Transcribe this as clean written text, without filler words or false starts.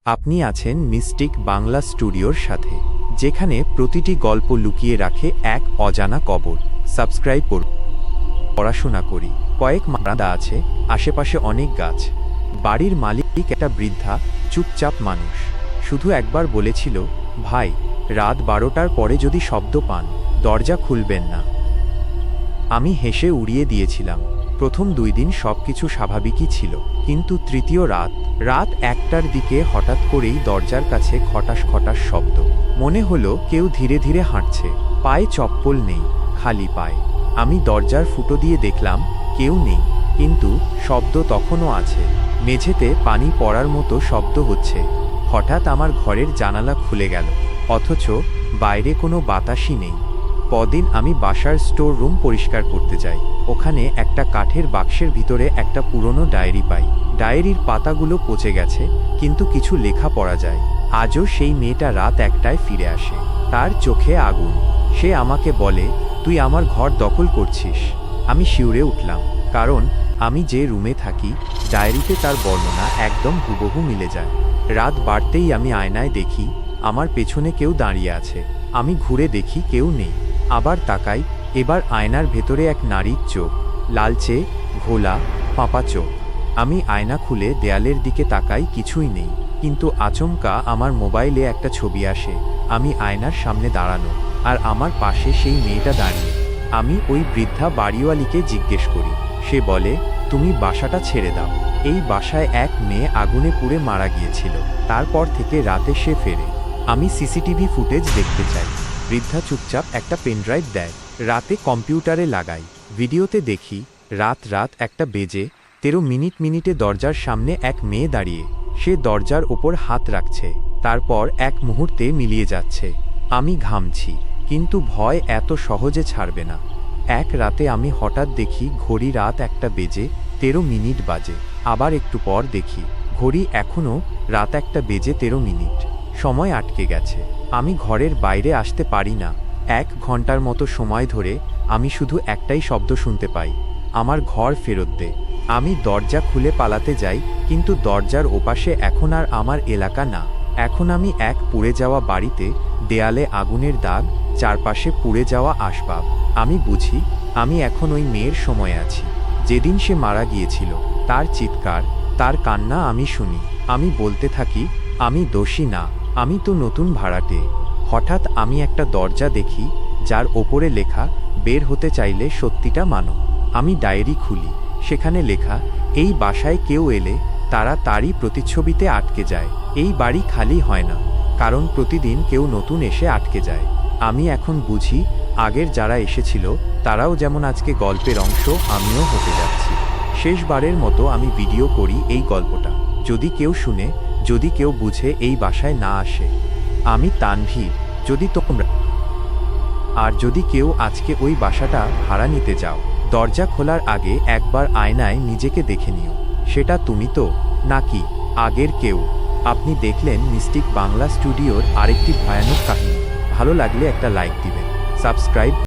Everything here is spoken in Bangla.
আপনি আছেন মিস্টিক বাংলা স্টুডিওর সাথে, যেখানে প্রতিটি গল্প লুকিয়ে রাখে এক অজানা কবর। সাবস্ক্রাইব করুন। পড়াশোনা করি। কয়েক মারাদা আছে, আশেপাশে অনেক গাছ। বাড়ির মালিক একটা বৃদ্ধা, চুপচাপ মানুষ। শুধু একবার বলেছিল, ভাই, রাত 12টার পরে যদি শব্দ পান, দরজা খুলবেন না। আমি হেসে উড়িয়ে দিয়েছিলাম। প্রথম 2 দিন সবকিছু স্বাভাবিকই ছিল, কিন্তু তৃতীয় রাত 1টার দিকে হঠাৎ করেই দরজার কাছে খটাস খটাস শব্দ। মনে হলো কেউ ধীরে ধীরে হাঁটছে। পায়ে চপ্পল নেই, খালি পায়ে। আমি দরজার ফুটো দিয়ে দেখলাম কেউ নেই, কিন্তু শব্দ তখনও আছে। মেঝেতে পানি পড়ার মতো শব্দ হচ্ছে। হঠাৎ আমার ঘরের জানালা খুলে গেল, অথচ বাইরে কোনো বাতাসই নেই। পরদিন আমি বাসার স্টোর রুম পরিষ্কার করতে যাই। ওখানে একটা কাঠের বাক্সের ভিতরে একটা পুরনো ডায়েরি পাই। ডায়েরির পাতাগুলো পচে গেছে, কিন্তু কিছু লেখা পড়া যায়। আজও সেই মেয়েটা রাত 1টায় ফিরে আসে। তার চোখে আগুন। সে আমাকে বলে, তুই আমার ঘর দখল করছিস। আমি শিউরে উঠলাম, কারণ আমি যে রুমে থাকি, ডায়েরিতে তার বর্ণনা একদম হুবহু মিলে যায়। রাত বাড়তেই আমি আয়নায় দেখি আমার পেছনে কেউ দাঁড়িয়ে আছে। আমি ঘুরে দেখি কেউ নেই। আবার তাকাই, এবার আয়নার ভেতরে এক নারীর চোখ, লালচে, ঘোলা, ফাঁপা চোখ। আমি আয়না খুলে দেয়ালের দিকে তাকাই, কিছুই নেই। কিন্তু আচমকা আমার মোবাইলে একটা ছবি আসে। আমি আয়নার সামনে দাঁড়ানো, আর আমার পাশে সেই মেয়েটা দাঁড়িয়ে। আমি ওই বৃদ্ধা বাড়িওয়ালিকে জিজ্ঞেস করি। সে বলে, তুমি বাসাটা ছেড়ে দাও। এই বাসায় এক মেয়ে আগুনে পুড়ে মারা গিয়েছিল। তারপর থেকে রাতে সে ফেরে। আমি সিসিটিভি ফুটেজ দেখতে চাই। বৃদ্ধা চুপচাপ একটা পেনড্রাইভ দেয়। রাতে কম্পিউটারে লাগাই। ভিডিওতে দেখি রাত 1টা বেজে 13 মিনিটে দরজার সামনে এক মেয়ে দাঁড়িয়ে। সে দরজার ওপর হাত রাখছে, তারপর এক মুহূর্তে মিলিয়ে যাচ্ছে। আমি ঘামছি, কিন্তু ভয় এত সহজে ছাড়বে না। এক রাতে আমি হঠাৎ দেখি ঘড়ি রাত 1টা বেজে 13 মিনিট বাজে। আবার একটু পর দেখি ঘড়ি এখনও রাত 1টা বেজে 13 মিনিট। সময় আটকে গেছে। আমি ঘরের বাইরে আসতে পারি না। 1 ঘন্টার মতো সময় ধরে আমি শুধু একটাই শব্দ শুনতে পাই, আমার ঘর ফেরত দে। আমি দরজা খুলে পালাতে যাই, কিন্তু দরজার ওপাশে এখন আর আমার এলাকা না। এখন আমি এক পুড়ে যাওয়া বাড়িতে, দেয়ালে আগুনের দাগ, চারপাশে পুড়ে যাওয়া আসবাব। আমি বুঝি আমি এখন ওই মেয়ের সময় আছি, যেদিন সে মারা গিয়েছিল। তার চিৎকার, তার কান্না আমি শুনি। আমি বলতে থাকি, আমি দোষী না, আমি তো নতুন ভাড়াটে। হঠাৎ আমি একটা দরজা দেখি, যার ওপরে লেখা, বের হতে চাইলে সত্যিটা মানো। আমি ডায়েরি খুলি। সেখানে লেখা, এই বাসায় কেউ এলে তারা তারই প্রতিচ্ছবিতে আটকে যায়। এই বাড়ি খালি হয় না, কারণ প্রতিদিন কেউ নতুন এসে আটকে যায়। আমি এখন বুঝি, আগের যারা এসেছিল তারাও যেমন আজকে গল্পের অংশ, আমিও হতে যাচ্ছি। শেষবারের মতো আমি ভিডিও করি এই গল্পটা। যদি কেউ শুনে, যদি কেউ বুঝে এই বাসায় না আসে। আমি তানভীর। যদি তোমরা আর যদি কেউ আজকে ওই বাসাটা ভাড়া নিতে যাও, দরজা খোলার আগে একবার আয়নায় নিজেকে দেখে নিও। সেটা তুমি তো, নাকি আগের কেউ? আপনি দেখলেন মিস্টিক বাংলা স্টুডিওর আরেকটি ভয়ানক কাহিনী। ভালো লাগলে একটা লাইক দিবেন, সাবস্ক্রাইব